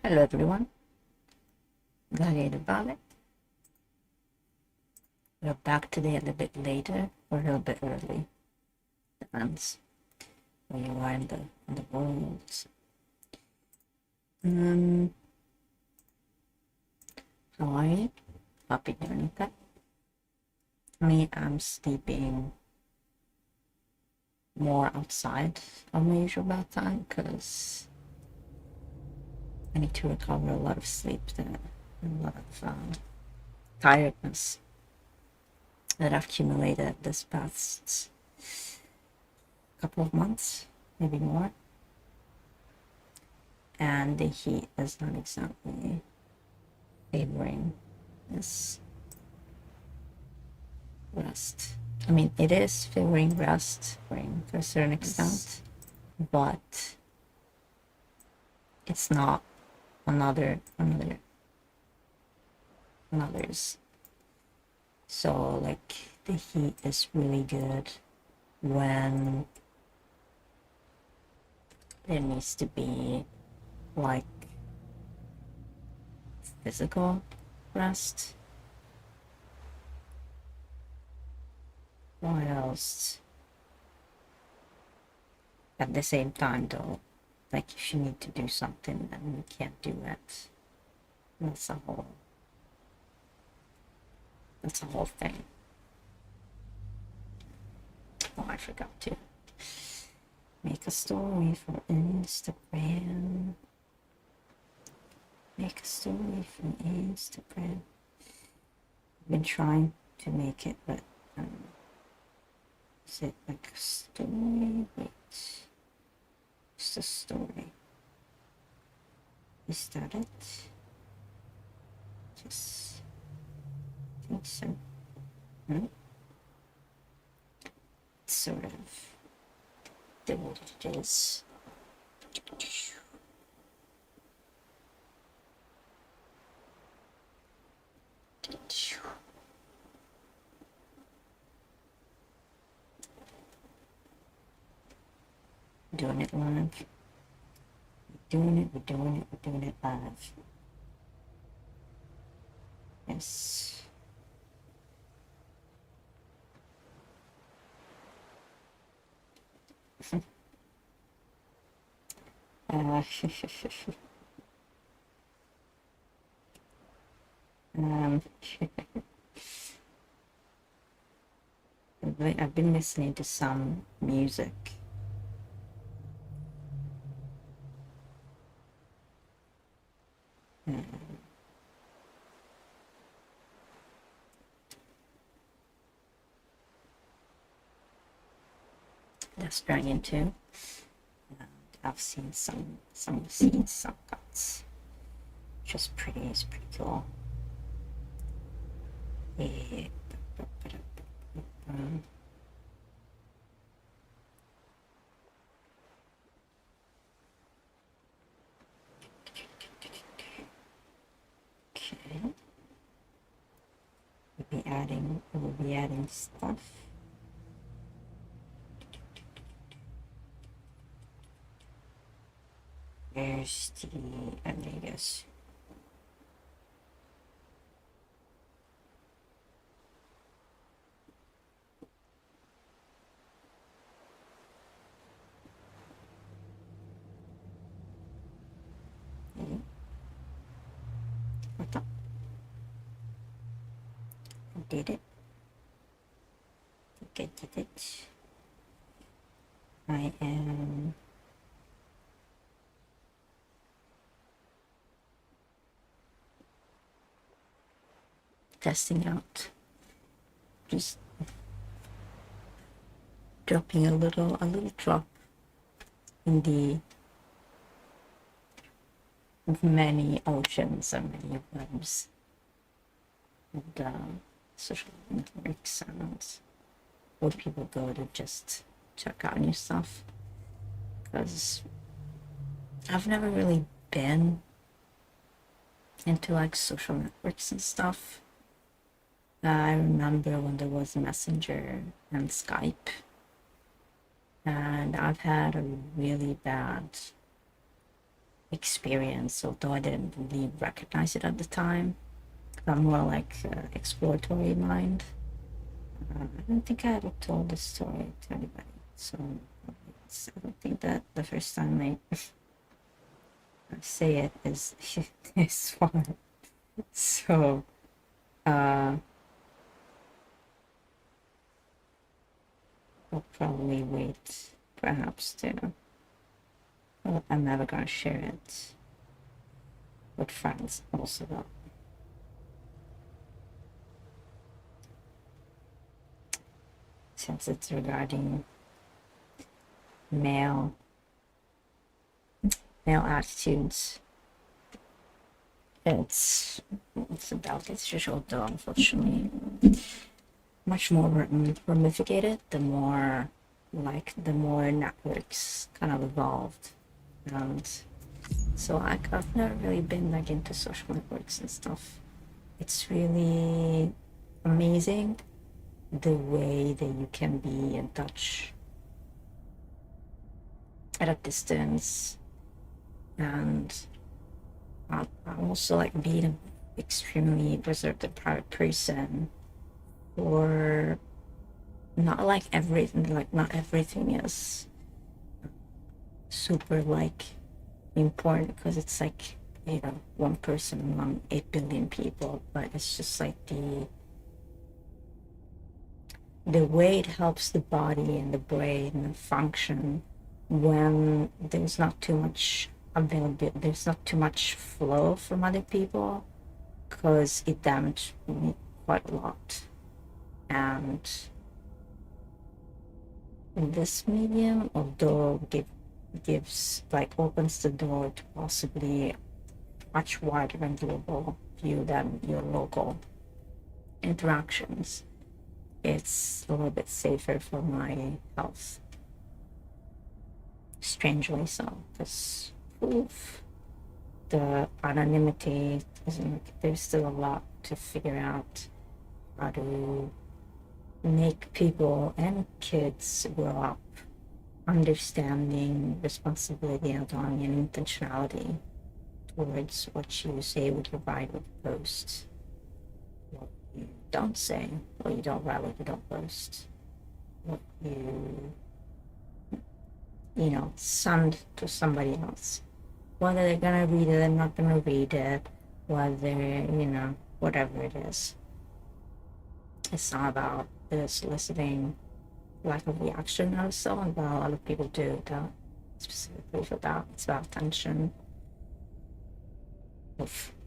Hello everyone, GladiatorVale. We're back today a little bit later or a little bit early. Depends where you are in the world. How are you? Hope you're doing okay. Me, I'm sleeping more outside of my usual bedtime because I need to recover a lot of sleep and a lot of tiredness that I've accumulated this past couple of months, maybe more. And the heat is not exactly favoring this rest. I mean, it is favoring rest to a certain extent, but it's not another's. So like the heat is really good when there needs to be like physical rest. What else? At the same time though, like if you need to do something and you can't do it, that's a whole thing. Oh, I forgot to make a story for Instagram. Make a story for Instagram. I've been trying to make it, but is it like a story? Wait, it's a story. Is that it? Just think so. It's sort of the what it is. Doing it live. We're doing it live. Yes. I've been listening to some music. Deathstranding too. And I've seen some scenes, some cuts. It's pretty cool. Yeah. Okay. We'll be adding stuff. Where's the Vegas? What up? I did it. I think I did it. I am testing out, just dropping a little drop in the many oceans and many webs and social networks and where people go to just check out new stuff, because I've never really been into like social networks and stuff. I remember when there was Messenger and Skype, and I've had a really bad experience, although I didn't really recognize it at the time. I'm more like exploratory mind. I don't think I ever told this story to anybody, so I don't think that the first time I say it is this one. So I'll probably wait, perhaps, to. Well, I'm never gonna share it with friends, also, though. Since it's regarding male attitudes. It's a delicate issue, though, unfortunately. Much more ramificated, the more networks kind of evolved. And so I've never really been like into social networks and stuff. It's really amazing the way that you can be in touch at a distance, and I'm also like being an extremely reserved and private person, or not like everything, like not everything is super like important because it's like, you know, one person among 8 billion people, but it's just like the way it helps the body and the brain function when there's not too much availability, there's not too much flow from other people, because it damaged me quite a lot. And this medium, although gives like opens the door to possibly much wider and global view than your local interactions, it's a little bit safer for my health. Strangely so, because the anonymity isn't, there's still a lot to figure out how to make people and kids grow up understanding responsibility, autonomy, and intentionality towards what you say, what you write, what you post, what you don't say, what you don't write, what you don't post, what you know, send to somebody else. Whether they're gonna read it, they're not gonna read it, whether, you know, whatever it is. It's not about soliciting lack of reaction or so, but a lot of people do that specifically for that. It's about attention.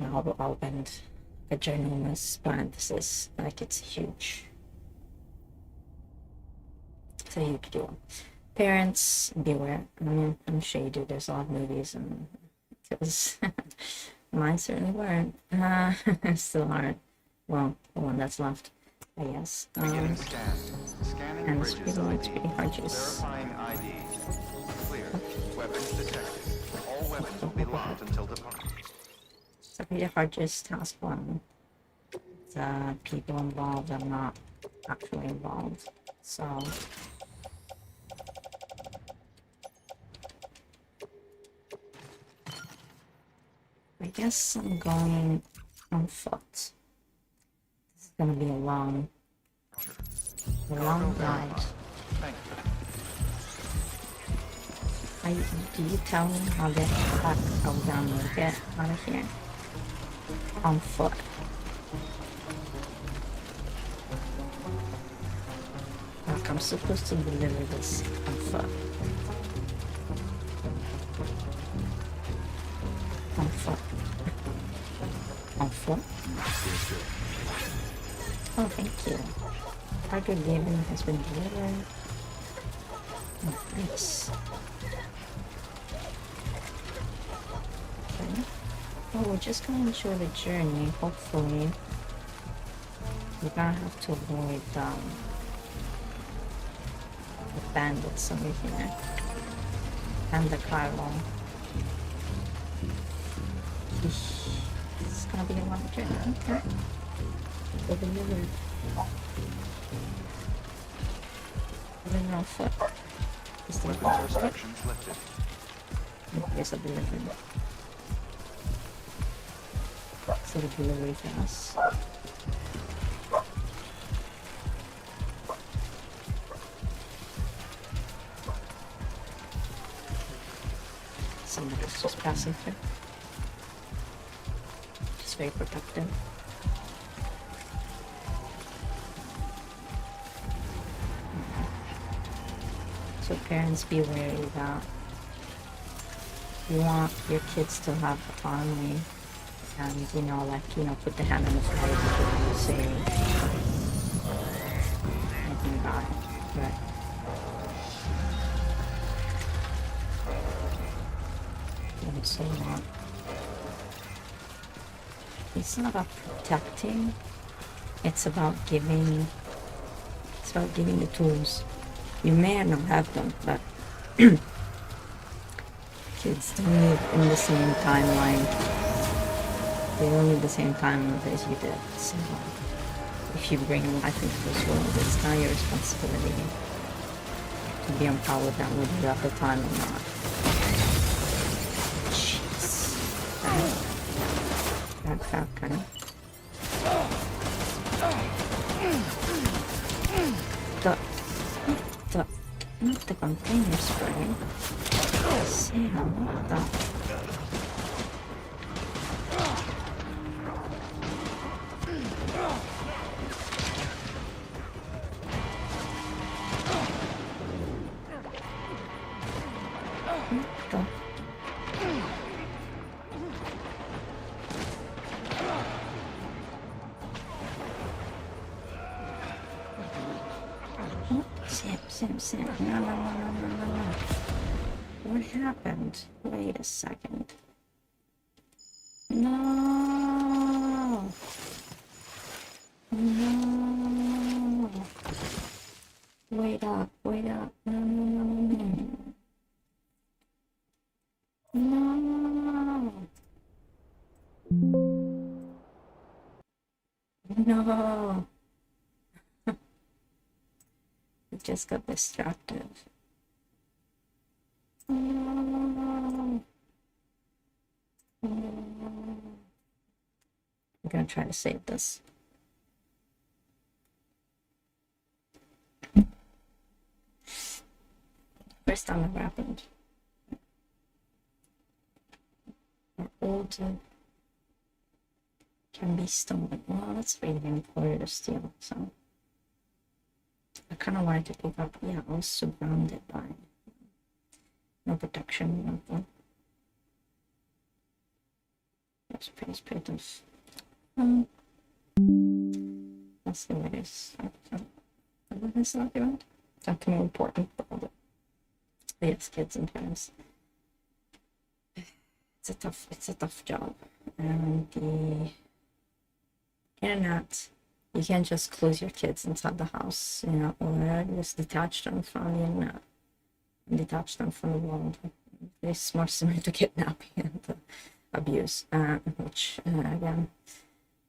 I'll open a ginormous parenthesis, like it's huge. It's a huge deal. Parents, beware. I mean, I'm sure you do. There's a lot of movies, and because mine certainly weren't. Still aren't. Well, the one that's left, I guess. And it's pretty hard to just. Verifying ID. Clear. Weapons detected. All weapons will be locked until departure. It's a pretty hard just task when the people involved are not actually involved. So. I guess I'm going on foot. This is gonna be a long ride. Thank you. Do you tell me how the heck I'm gonna get out of here? On foot. Like I'm supposed to deliver this on foot. On foot. On foot? Oh, thank you. Target given has been delivered. Oh, nice. Okay. Oh, we're just gonna enjoy the journey, hopefully. We're gonna have to avoid the bandits over here. And the Cairo. It's gonna be a long journey. Okay. We'll deliver. Deliver on foot. Is there a foot? Restrictions lifted. Yes, I'll deliver. to the delivery fast. Somebody's just passing through. It's very protective. So parents, be wary that you want your kids to have autonomy and, put the hand on the fire before you say anything about it. But don't say that. It's not about protecting, it's about giving the tools. You may not have them, but kids don't live in the same timeline. They don't live the same timeline as you did. So if you bring life into this world, it's not your responsibility to be on par with them, whether you have the time or not. Jeez. That kind of. Not the container spray. Sam, what the? Sam. No. What happened? Wait a second. No. Wait up. No. It just got distracted. I'm gonna try to save this. First time ever happened. Or old can be stolen. Well, that's really important to steal, so I kind of wanted to pick up. Yeah, I was surrounded by no protection, nothing. That's pretty tough. Let's see what it is. This not event. Something more important, but yes, kids and parents. It's a tough job, and the internet. You can't just close your kids inside the house, or just detach them from the internet, detach them from the world. It's more similar to kidnapping and abuse, which, again,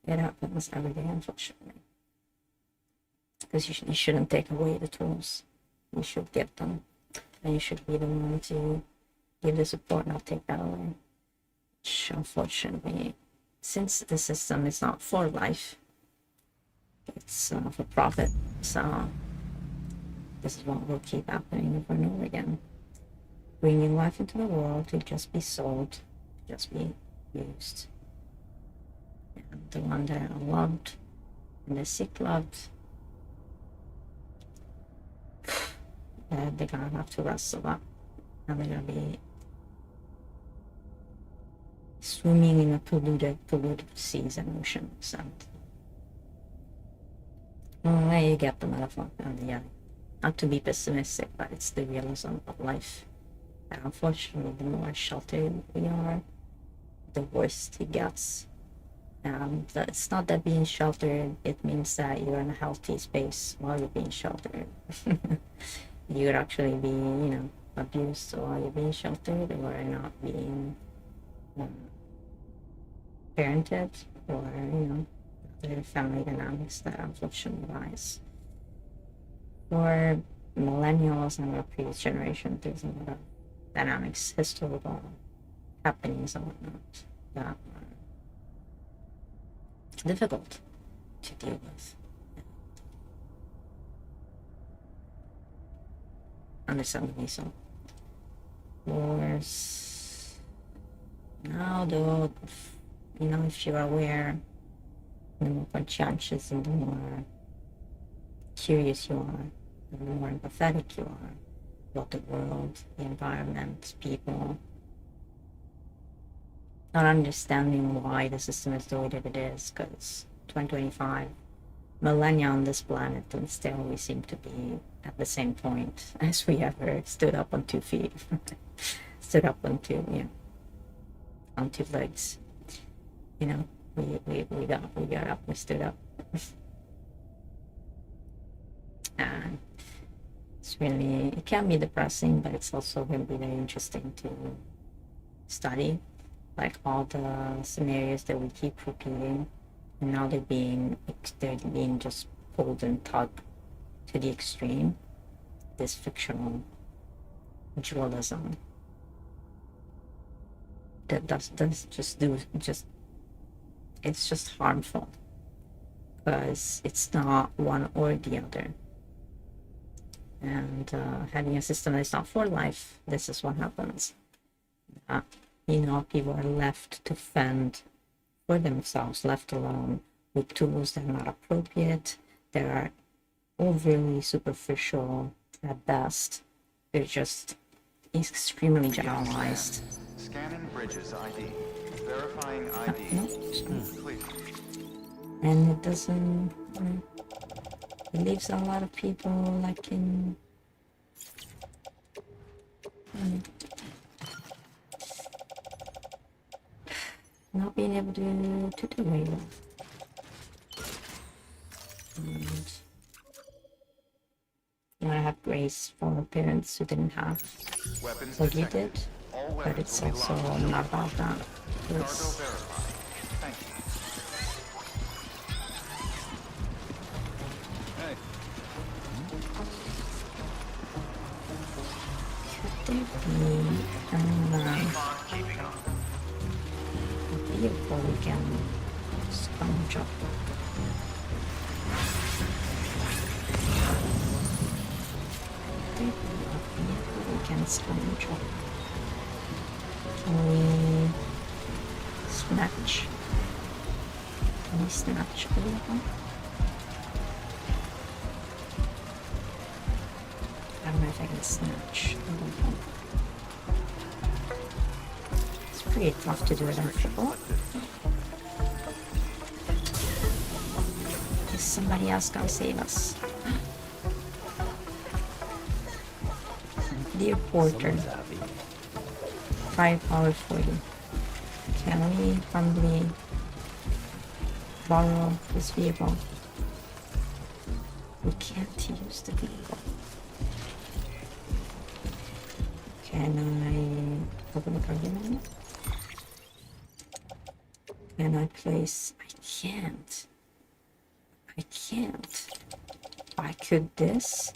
it happens every day, unfortunately. Because you shouldn't take away the tools. You should give them, and you should be the one to give the support, not take that away. Which, unfortunately, since the system is not for life, it's for profit, so this is what will keep happening over and over again. Bringing life into the world to just be sold, to just be used. And the one that are loved and the sick loved, they're gonna have to wrestle up, and they're gonna be swimming in a polluted seas and oceans. And well, you get the metaphor. Yeah, not to be pessimistic, but it's the realism of life. And unfortunately, the more sheltered we are, the worse it gets. And it's not that being sheltered, it means that you're in a healthy space while you're being sheltered. You would actually be, abused while you're being sheltered, or not being parented, or, other family dynamics that unfortunately rise. For millennials and our previous generation, there's a lot of dynamics, historical happenings and whatnot that difficult to deal with. Understandably so. Of course, now though, you know, if you're aware, the more conscientious and the more curious you are, the more empathetic you are about the world, the environment, people, not understanding why the system is the way that it is, because 2025 millennia on this planet, and still we seem to be at the same point as we ever stood up on 2 feet. Stood up on two, yeah, on 2 legs. You know, we got up, we stood up. And it's really, it can be depressing, but it's also going to be very interesting to study, like all the scenarios that we keep repeating, and now they're being just pulled and tugged to the extreme. This fictional dualism that does it's just harmful, because it's not one or the other. And having a system that's not for life, this is what happens. You know, people are left to fend for themselves, left alone with tools that are not appropriate, that are overly superficial at best. They're just extremely generalized. Scanning bridges ID. Verifying ID. No, Clear. and it doesn't, it leaves a lot of people like in not being able to do very well. And you want to have grace for parents who didn't have Weapons what you detected. did, All but weapons it's will be also locked. not about that. Cargo It's, verified. Thank you. Hey. could there be a vehicle we can sponge up? There could be a vehicle we can sponge up. Can we snatch? Can we snatch a vehicle? I don't know if I can snatch a vehicle. It's pretty tough to do it on foot. Is somebody else gonna save us? Dear Porter, firepower 40. Can we humbly borrow this vehicle? We can't use the vehicle. Can I open the cargo? Can I place? I can't. I can't. I could this.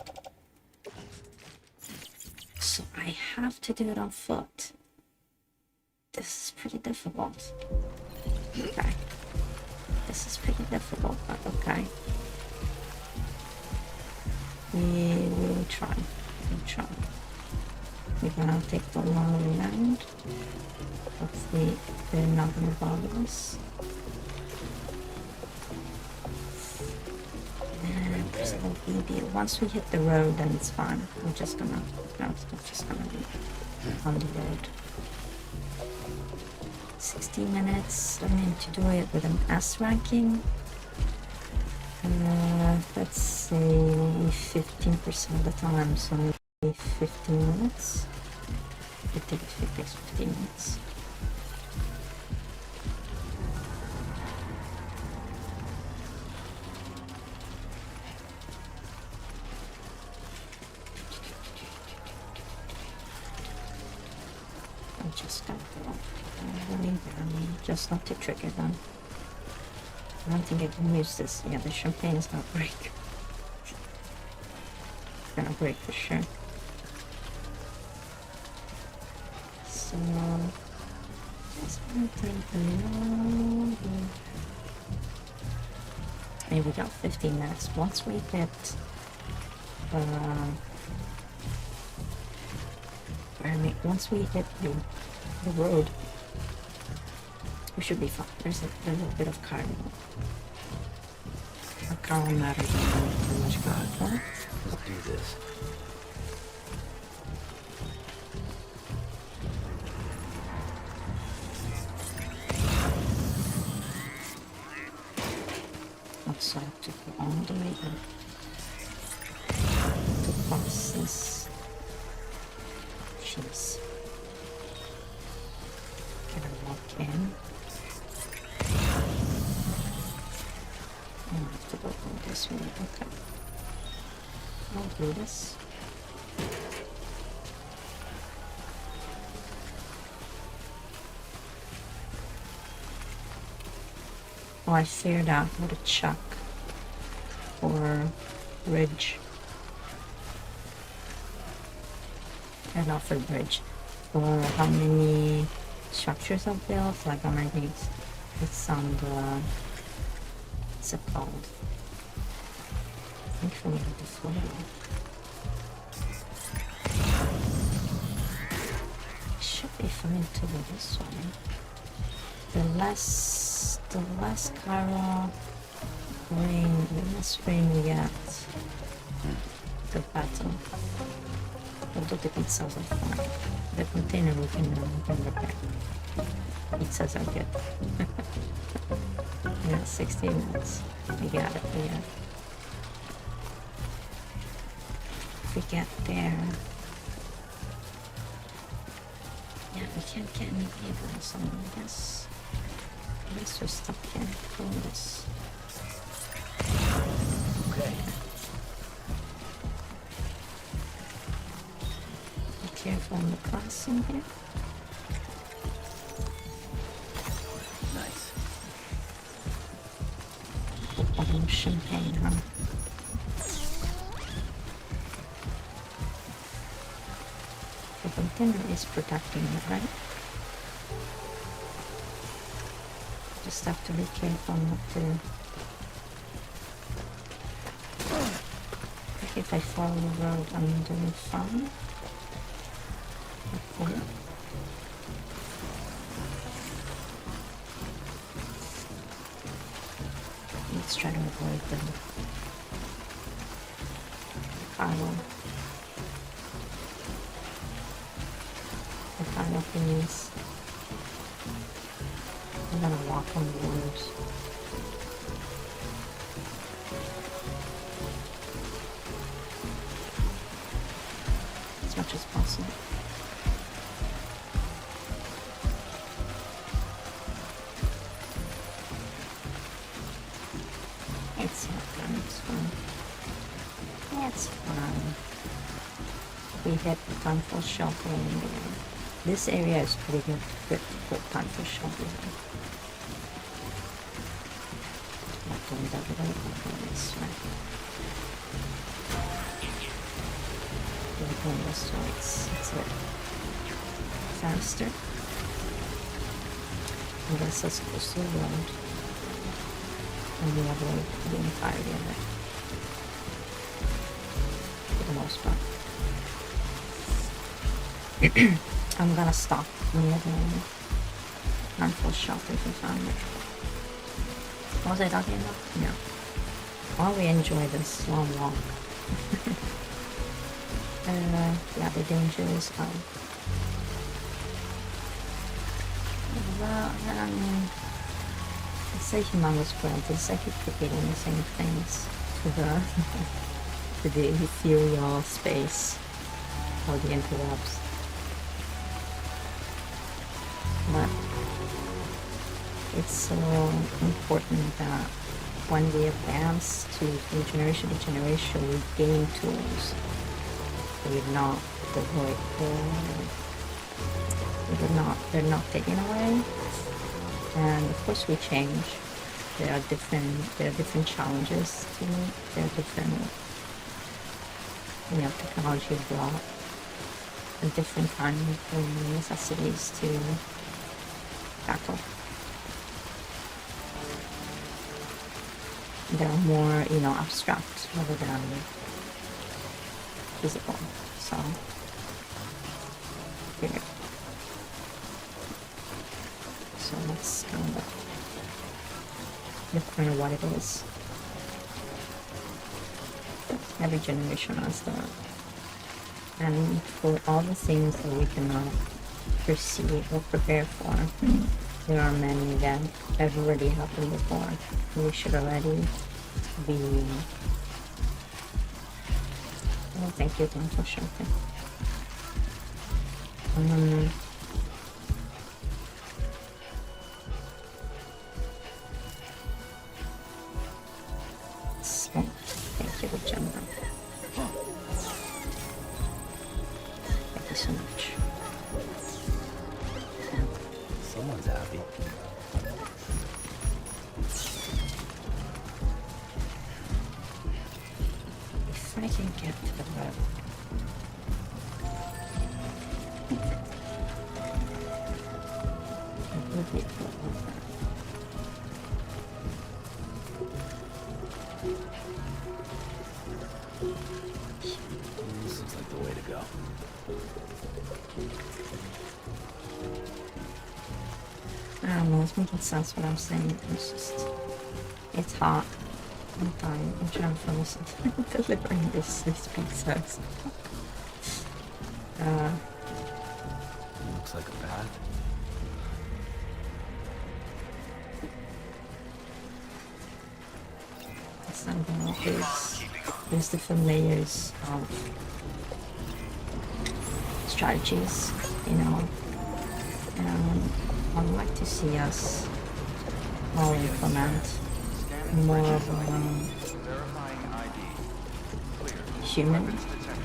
So I have to do it on foot. This is pretty difficult. Okay. This is pretty difficult, but okay. We will try. We'll try. We're gonna take the long way around. Hopefully they're not gonna bother us. And there's no BB. Once we hit the road, then it's fine. I'm just gonna be on the road. 60 minutes. I mean, to do it with an S ranking. Let's say 15% of the time, so maybe 15 minutes. It takes 15 minutes. I just got really barely, just not to trigger them. I don't think I can use this. Yeah, the champagne is gonna break. It's gonna break for sure. So it's gonna take a long Maybe we got 15 minutes. Once we hit once we hit the road, we should be fine. There's a bit of car. A car matters too much car. Let's do this. So I have to go all the way up to process. Jeez. Can I walk in? I have to go this way. Okay. I'll do this. Oh, I figured out how to chuck or bridge. And not for bridge. For how many structures I've built, like how many things. It's on the, what's it called? I think for me the floor. Should be fine to go this way. The less Cairo rain, the less rain we get, the better. Although the pizzas are fine. The container we can repair. Pizzas are good. Yeah, 16 minutes. We got it, we got it. If we get there. Yeah, we can't get any paper, so I guess we're stuck here doing this. Okay. Be careful on the crossing here. Nice. Oh, champagne, huh? The container is protecting it, right? Just have to be careful not to. I think if I follow the road, I'm doing fine. Okay. Let's try to avoid the pile. The pile thingies. I'm gonna walk on the roads. As much as possible. It's not fun, it's fun. It's fun. We hit the Tunful shelter in there. This area is pretty good to put Tunful shelter in. Not going that way, not going this way. We're going this way, it's a bit faster. I guess that's close to the road. And we avoid the entirety of it. For the most part. I'm gonna stop near the Tunful shelter if we found it. What was I talking about? No. While we enjoy this long walk. Yeah, the dangers of it's a humongous world. It's like repeating the same things to the to the ethereal space or the interrupts. But it's so important that when we advance from generation to generation, we gain tools. We're not they're not taken away. And of course we change. There are different challenges to meet. There are different technology brought a different kind of necessities to tackle. they're more, you know, abstract rather than physical. So here. So that's kind of the point of what it is. Every generation has that. And for all the things that we cannot foresee or prepare for, there are many that have already happened before. We should already be... Oh, thank you, Tom, for shopping. So, thank you, Gemma. Thank you so much. Someone's happy. If I can get to the web. It would be cool. This looks like the way to go. I don't know, it's making sense what I'm saying. It's just, it's hot. I'm dying. I'm trying to finish delivering these pizzas. Looks like a path. Something like this. There's different layers of strategies, you know. And I'd like to see us all implement more of a Verifying ID. Clear. human Weapons detected.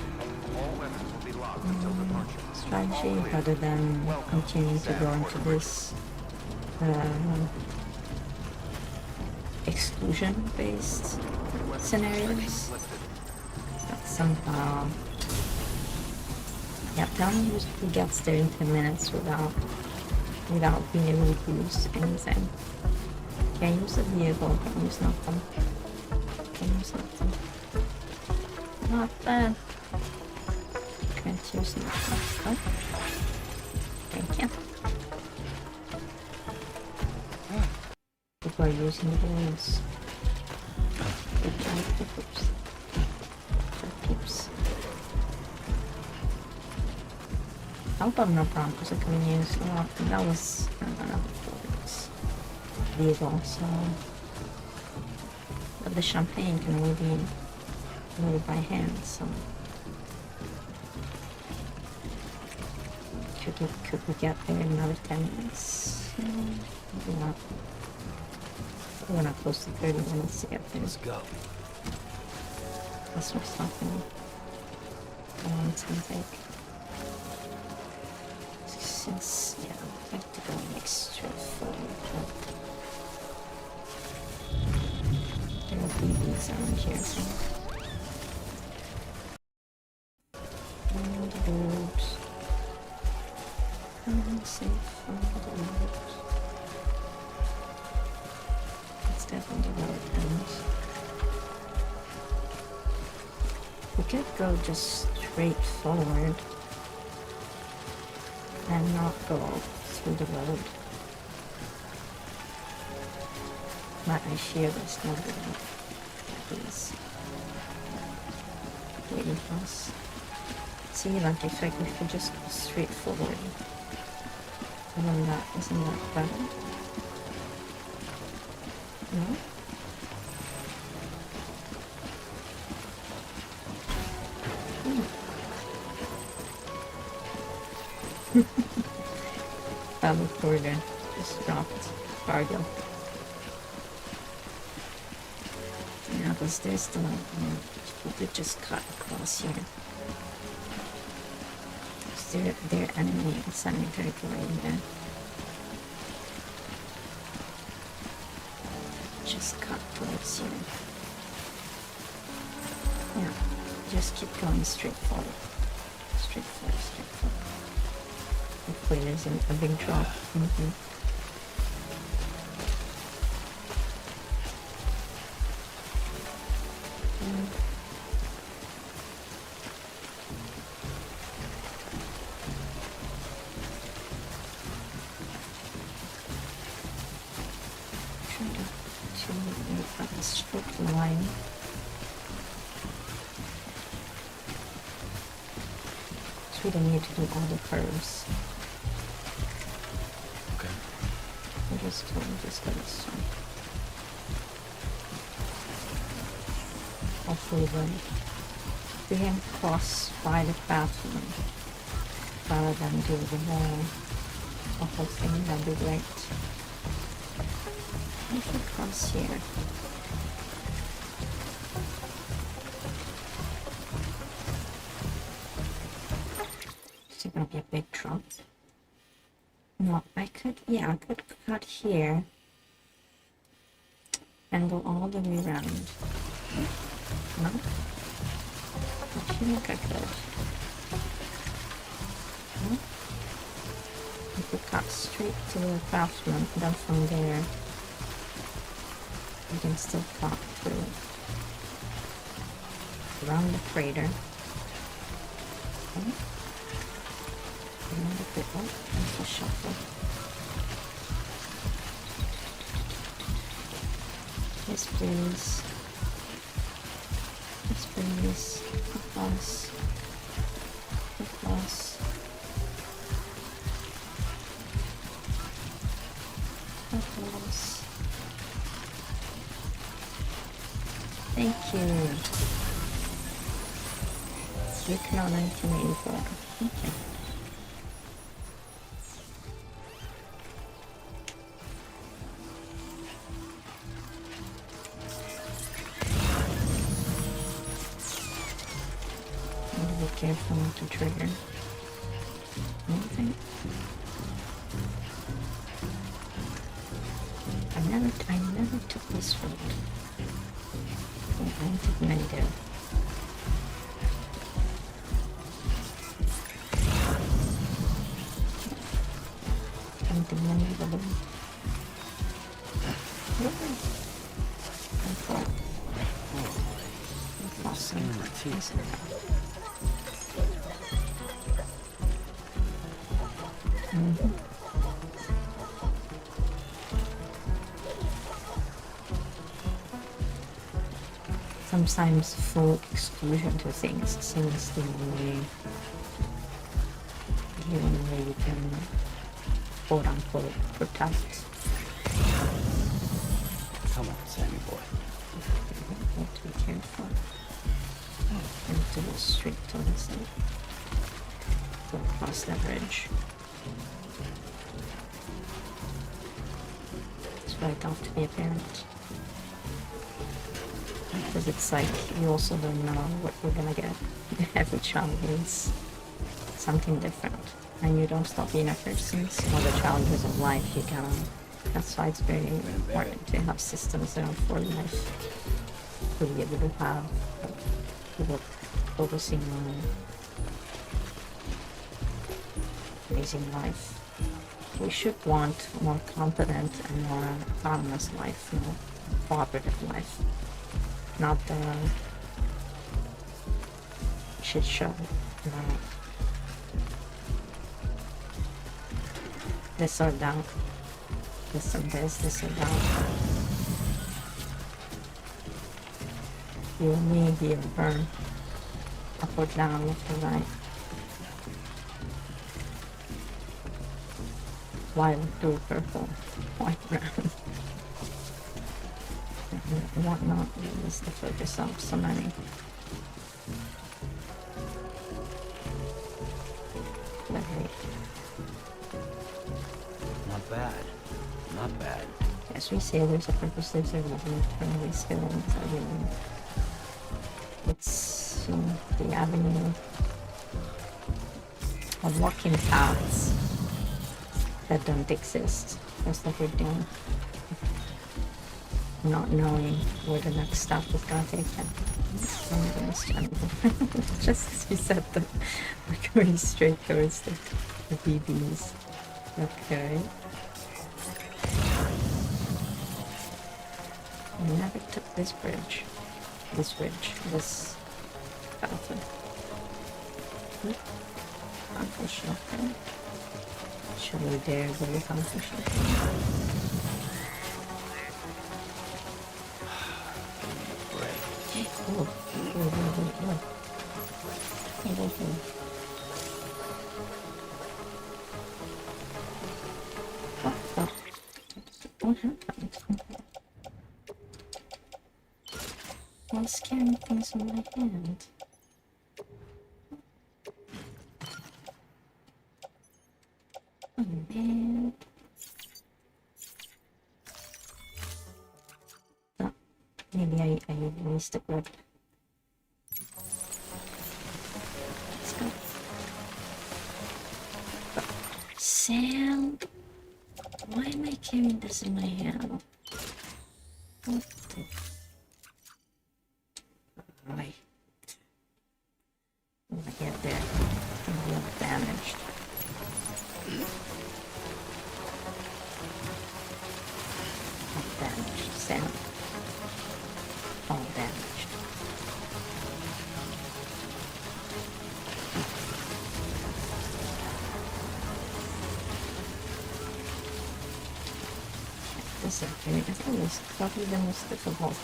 All weapons will be locked until departure. strategy rather than continuing to go into this exclusion-based scenarios. That somehow, yeah, tell me who gets there in 10 minutes without being able to use anything. Can't use the vehicle, can't use nothing. Can't use nothing. Nothing. Can't use nothing. Oh. Thank you. People are using the balloons. Good job, peeps. Good peeps. I hope I'm not wrong because I couldn't use a lot. That was another vehicle, so. But the champagne can only be made by hand, so. Could we get there in another 10 minutes? Maybe not. We're not close to 30 minutes to get there. Let's go. That's what's happening. How long it's gonna take. Since, yeah, I have to go like straight forward. There will be these around here, so. And the roads. Safe from the roads. It's definitely where it ends. We could go just straight forward and not go through the road. But I fear there's no road that is waiting for us. See, like if we could just go straight forward. And then that, isn't that better? No? That recorder just dropped cargo. Yeah, because there's the, people could just cut across here. Their enemy is enemy territory in there. Just cut towards here. Yeah, just keep going straight forward. Straight forward, straight forward. Hopefully there's a big drop. To make a straight line. So we don't need to do all the curves. Okay. We're just go this one. Hopefully when we can cross by the bathroom rather than do the whole thing, that'd be great. If we cross here. Is it gonna be a big drop? No, I could cut here and go all the way around. No? I think I could. No? I could cut straight to the bathroom, then from there you can still cut through around the crater. Okay. Another bit of a shuffle. Yes, please. Yes, please. Across. Across. Across. Thank you. Yukino 1984. Okay. Be careful not to trigger anything. I never took this route. I don't think many do. I don't think many of them. Sometimes full exclusion to things seems the only way you can quote unquote protect. Come on, Sammy boy. You have to be careful. And to go straight towards it. Go across that bridge. It's right off to be apparent. Because it's like you also don't know what you're gonna get. Every child needs something different, and you don't stop being a person. So all the challenges of life you gotta. That's why it's very important to have systems around for life, to be able to have people focusing on raising life. We should want more competent and more autonomous life, more cooperative life. Not the shit show. No. This or that. This or this, this or that. You and me here, burn. Up or down, left or right. Violet, blue, purple, white, brown. Whatnot is the focus of so many. But hey. Not bad. Not bad. As we say, there's a purpose, there's a reason for every skill and everything. It's the avenue of walking paths that don't exist. That's what we're doing. Not knowing where the next step is gonna take them. Just as you said, we're going straight towards the BBs. Okay. I never took this bridge. this ridge, this battlefield. Harmful shotgun. Should we dare go with harmful shotgun? Oh, what happened? Why scaring things in my hand? Oh man. Oh, maybe I missed the grip. Let's go. Sam! Why am I carrying this in my hand? What the... Right. When I get there, I'm a little damaged. Not damaged, Sam. All damaged. This is very, I think this is probably the most difficult.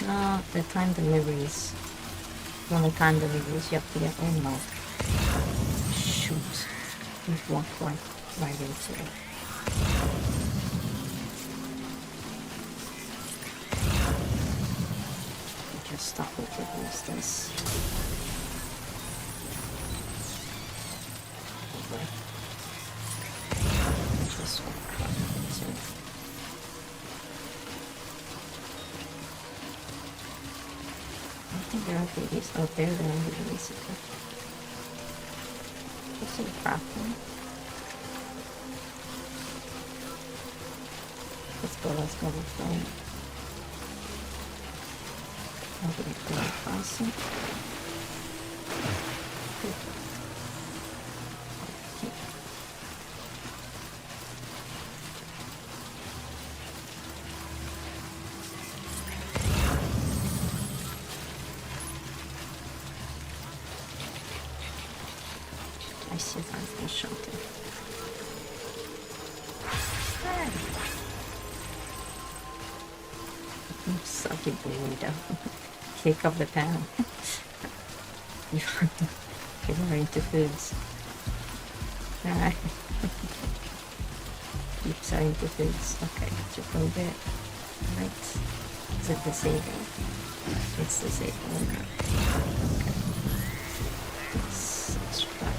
No, the time deliveries. The only time deliveries you have to get. Oh no. Shoot. We've walked right into it. Just stop it to use this. Over. Just walk right into it. I think there are babies out there that are babies. What's some crafting? Let's go, let's go. I'll get it going faster. I see if I can shot it. You sucky burrito. Kick up the pan. You're into foods. Alright. Keeps are into foods. Okay, just a little bit. Right. Is it disabled? It's disabled. Okay. Let's try.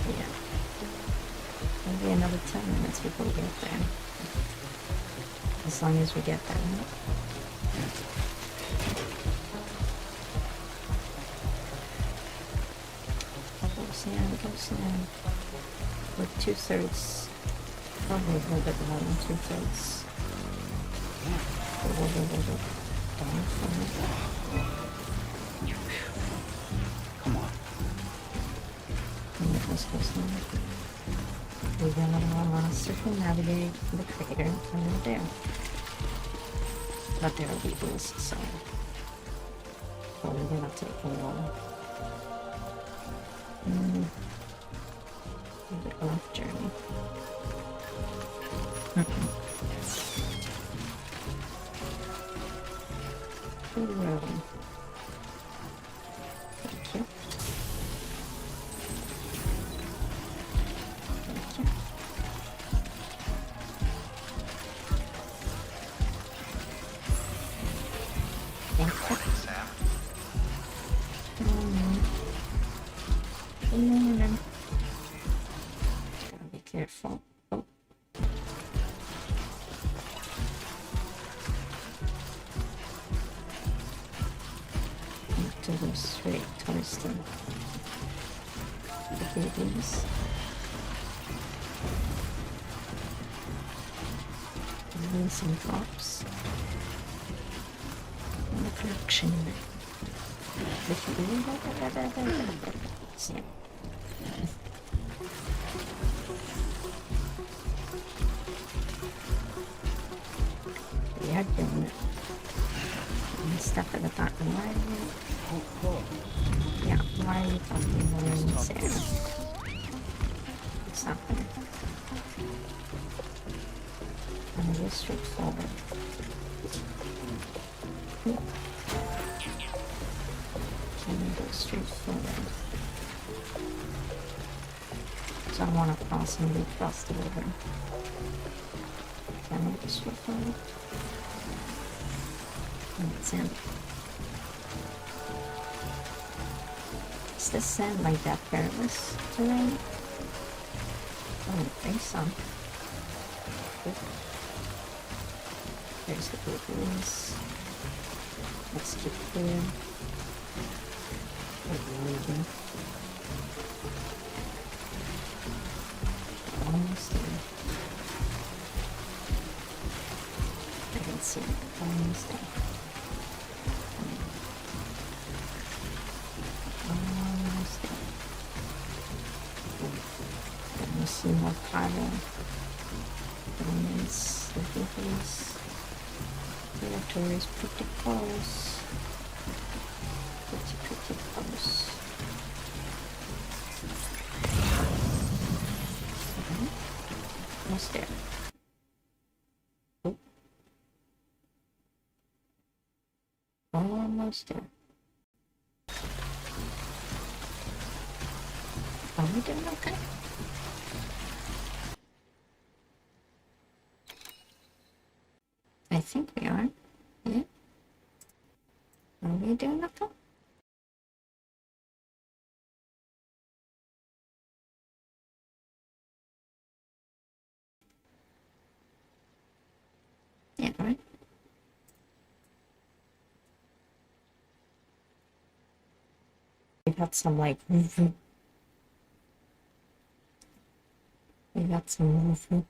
Yeah. Maybe another 10 minutes before we get there. As long as we get there, right? Go Sam. With 2/3, probably a little bit more than 2/3. Down from it. Come on. Let's go Sam. We're gonna circumnavigate the crater and we're there. But there are beetles, so we're gonna take a while. A bit rough journey. Good road. Thank you. Thank you. Sam, Good morning. Gotta be careful. Oh. To go straight towards the babies. And some drops. And the collection. Yeah. about that. Why are you... Oh, cool. Yeah, why are you talking when you're in this area? What's happening? And just straightforward. Can we go straight forward? So I want to cross and be crossed over. Can we go straight forward? It's in. Is this sand like that perilous terrain? I don't think so. There's the deliveries. Let's keep clear. Almost there. I can see it. Almost there. Almost there. Then we see more cargo. Elements, the deliveries. Territory is pretty close. Pretty close. Okay. Almost there. Oh. Almost there. Are we doing okay? I think we are. Yeah. Are we doing okay? Yeah, right. We've had some like we got some movement.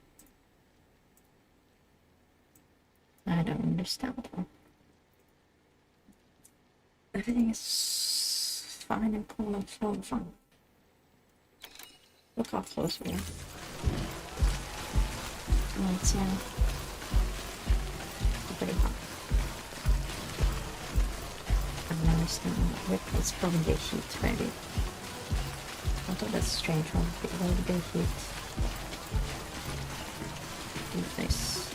I don't understand. Everything is fine and cool and flow and fun. Look how close we are. Oh, it's pretty hot. I don't understand. It's probably the heat, maybe. Although that's strange, one. Why would they heat? Do this.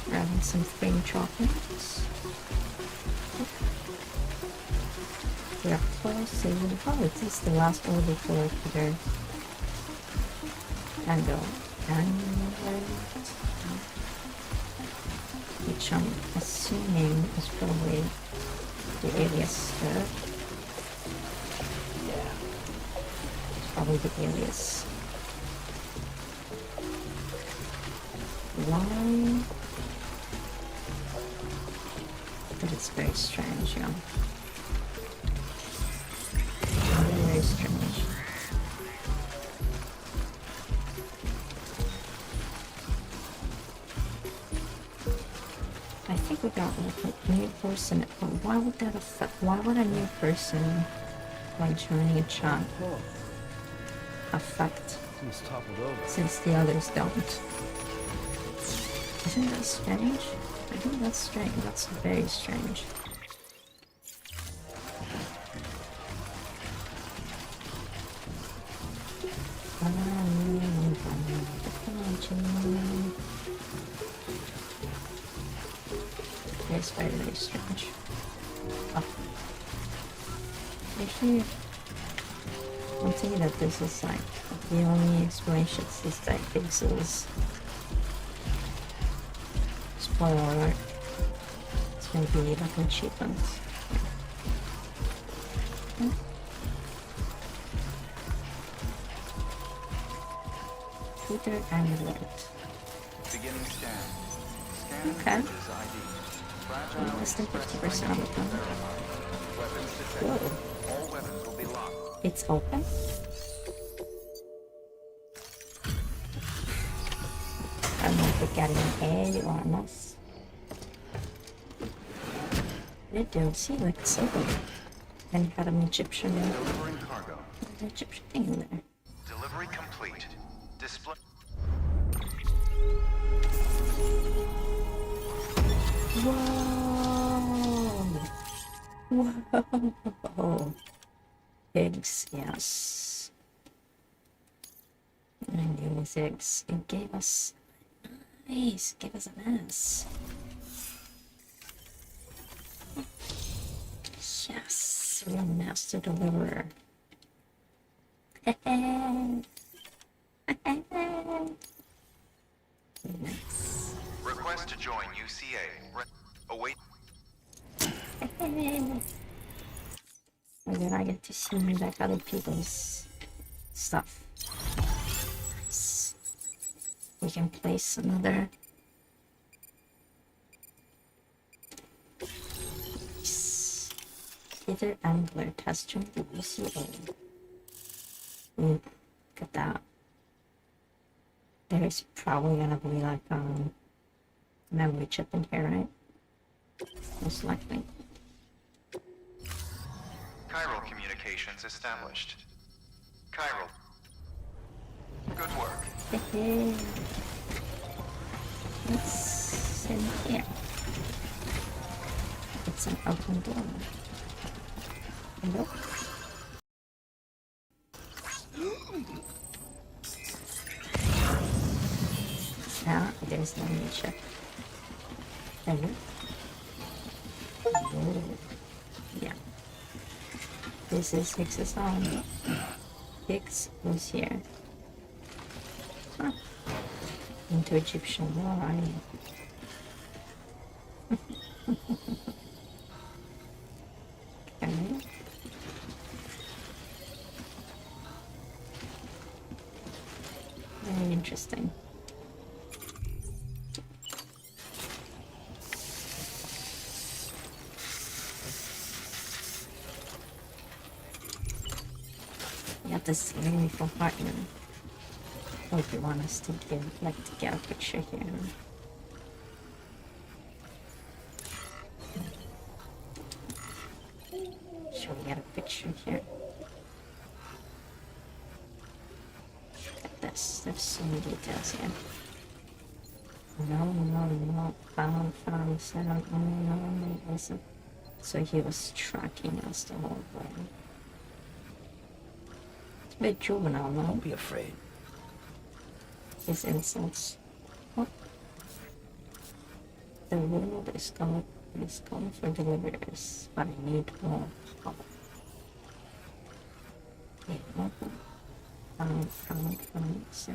We're having some cream chocolates. We are close to the oh, this is the last order for Peter. Tango. Which I'm assuming is probably the alias skirt. Yeah. Probably the alias. Why? But it's very strange, yeah. Very strange. I think we got like a new person. But why would that affect? Why would a new person, like joining a chat, Cool. affect Things toppled over. since the others don't? Isn't that strange? I think that's strange. That's very strange. It's very, very strange. Oh. Actually, I'm thinking that this is like the only explanation is that this is spoiler alert. It's gonna be like an achievement. Yeah. Peter and Lord. Beginning scan. Scan Okay. images ID. Fragile Less than express 50% of the time. Weapons detected. Whoa. All weapons will be locked. It's open. I don't know if we're getting an A or an S. It do see like it's open. And you got an Egyptian, Delivering cargo. an Egyptian thing in there. Delivery complete. Display. Whoa! Whoa. Eggs, yes. I knew with eggs. It gave us nice. Give us an S. Yes, real master deliverer. Nice. Request to join UCA. Await. And then I get to see like other people's stuff. Nice. We can place another. Nice. Hither Angler has joined the UCA. Ooh, look at that. There's probably gonna be like memory chip in here, right? Most likely. Chiral communications established. Chiral. Good work. What's in here? It's an open door. Nope. Now there's no new check. Hello? Oh, yeah. This is Hicks's home. Hicks was here. Huh. Into Egyptian law, are you? Okay. Very interesting. Yeah, this is really for partner. Hope you want us to get to get a picture here. Should we get a picture here? Look at this. There's so many details here. No. Found, set up. No, listen. So he was tracking us the whole way. It's a bit juvenile, no? Don't be afraid. His insults. What? The world is calling for deliveries, but I need more help. Okay, open. Found. So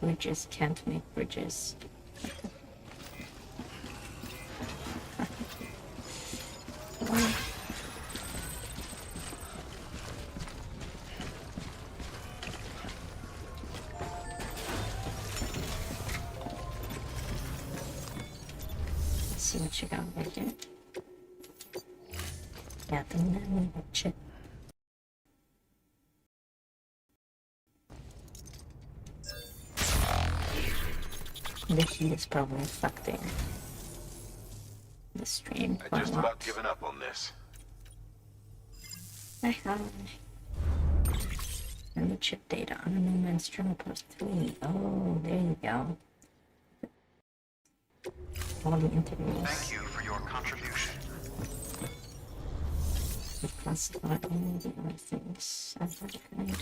bridges can't make bridges. See what you got right here. Yeah, the memory chip. The heat is probably affecting the stream I quite just a lot. about given up on this. I have memory chip data on a no man's journal +3. Oh, there you go. All the interviews. Thank you for your contribution. We classify all the other things. I've had a kind of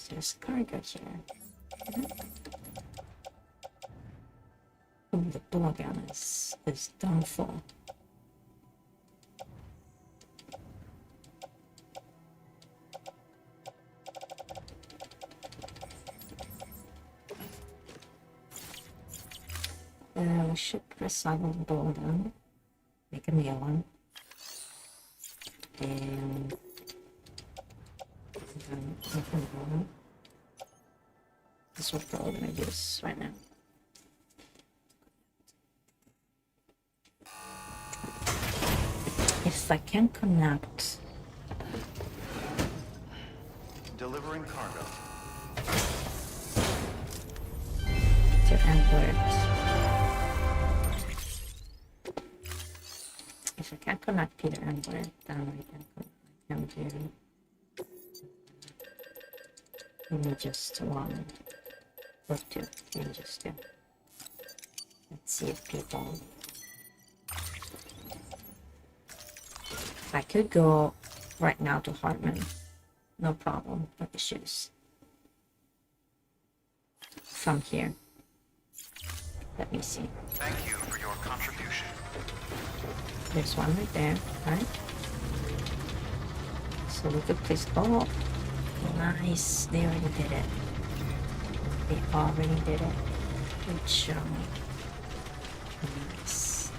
there's cargo here. Oh, the door gun is done for. We should recycle the door gun. Make a new one. And make another one. This is what we're probably going to use right now. If I can connect. Delivering cargo. To Antwerp. If I can't connect Peter Antwerp, then I can connect him to Maybe just one or two. Maybe just two. Let's see if people. I could go right now to Hartman. No problem. No issues. From here. Let me see. Thank you for your contribution. There's one right there, right? So we could place. Oh, nice. They already did it. They already did it. Good job. Nice.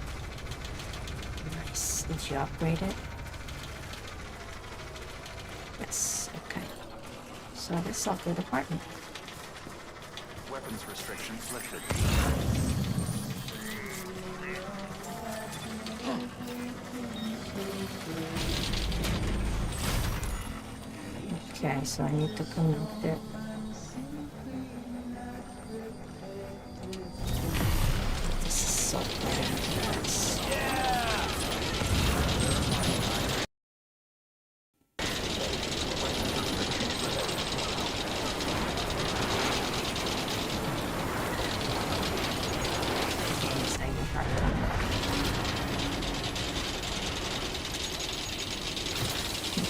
Nice. Did you upgrade it? Yes. Okay. So let's off the department. Weapons restrictions lifted. Okay, so I need to connect it. This is so bad. Yes.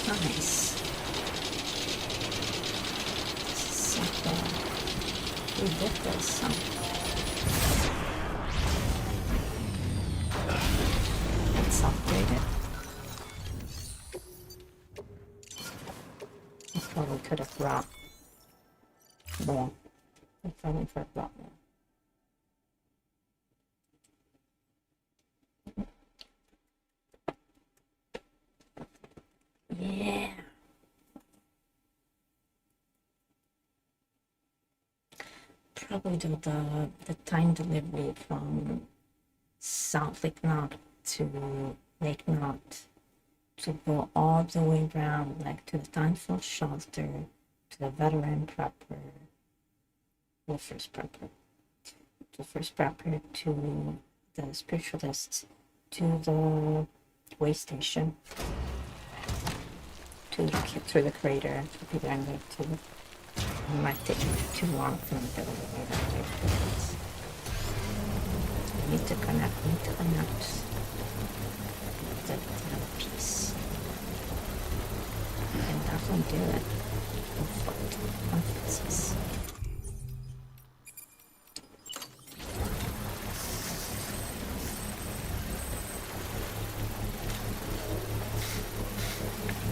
Nice. Simple. We did this. Let's upgrade it. I probably could have brought more. I probably could have brought more. Yeah. Probably do the time delivery from South Lake Knot to Lake Knot to go all the way around, like to the Timeful Shelter, to the Veteran Prepper, the First Prepper, to the Spiritualist, to the way station, to the crater, to the end to. It might take too long for me to overlay that way. I need to connect the piece. I can definitely do it. On fixes.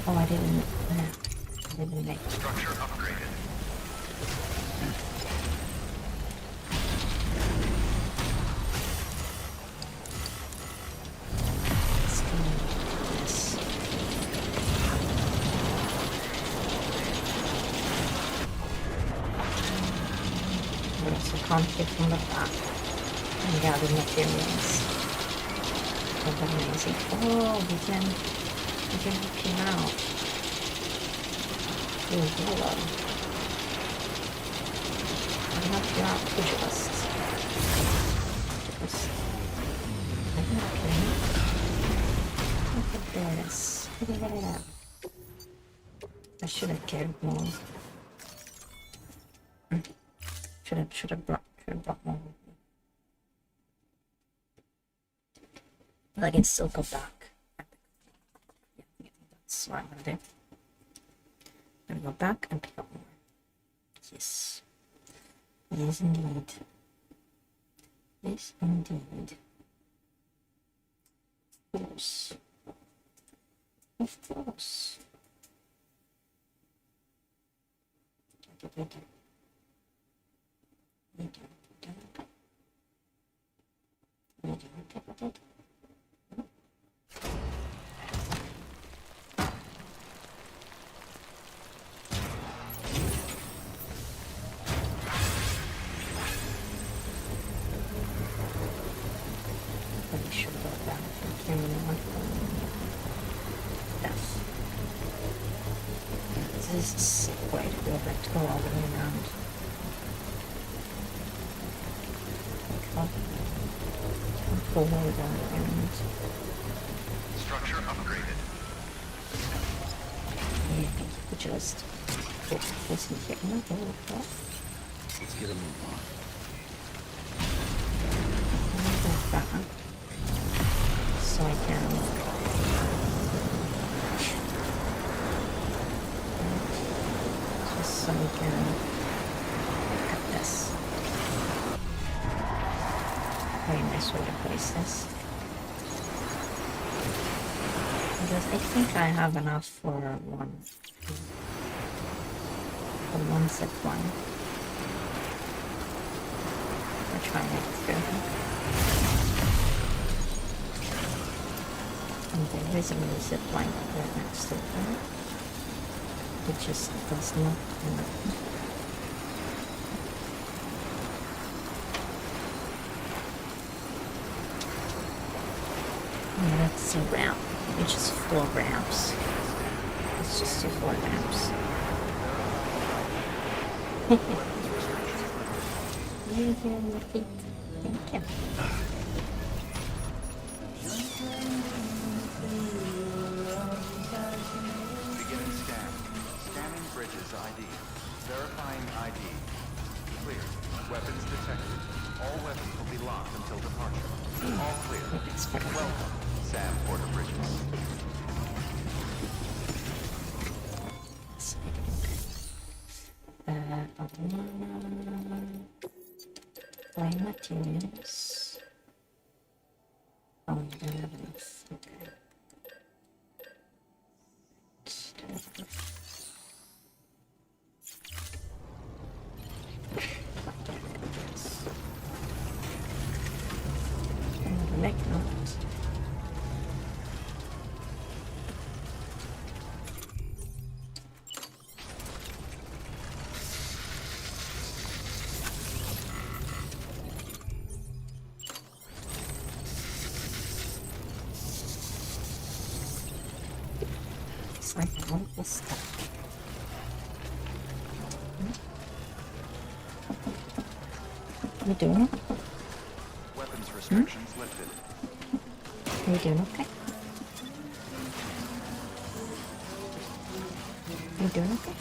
Oh, I didn't make it. Structure upgraded. Conflict from the back and gather materials. Oh, amazing. Oh, we can help you out. Oh, hello. I can help you out, pugilist. I can help you. Look at this. Look at that. I should have cared more. Should have brought more with me. But I can still go back. Yeah, I think that's what I'm gonna do. I'm gonna go back and pick up more. Yes. Yes indeed. Yes indeed. Of course. Of course. Pretty sure about that. I can't remember. Yes. This is quite a bit. I have to go all the way around. Forward and Structure upgraded. yeah, just Listen here. No, what? Let's get a move on. Move that. So I can. Just so we can cut this. Very nice way to place this. Because I think I have enough for one zip line. I'll try it through. And there is a little zip line right next to it. It just does not enough. And that's a ramp, which is 4 ramps. Let's just do 4 ramps. You're here, Mickey. Thank you. Beginning scan. Scanning bridges ID. Verifying ID. Clear. Weapons detected. All weapons will be locked until departure. All clear. Welcome, Sam Porter Bridges. Play materials. Oh, we don't have enough. Okay. Let's do this. Make notes. It's like all this stuff. You doing it? Weapons restrictions lifted. You doing okay? You doing okay?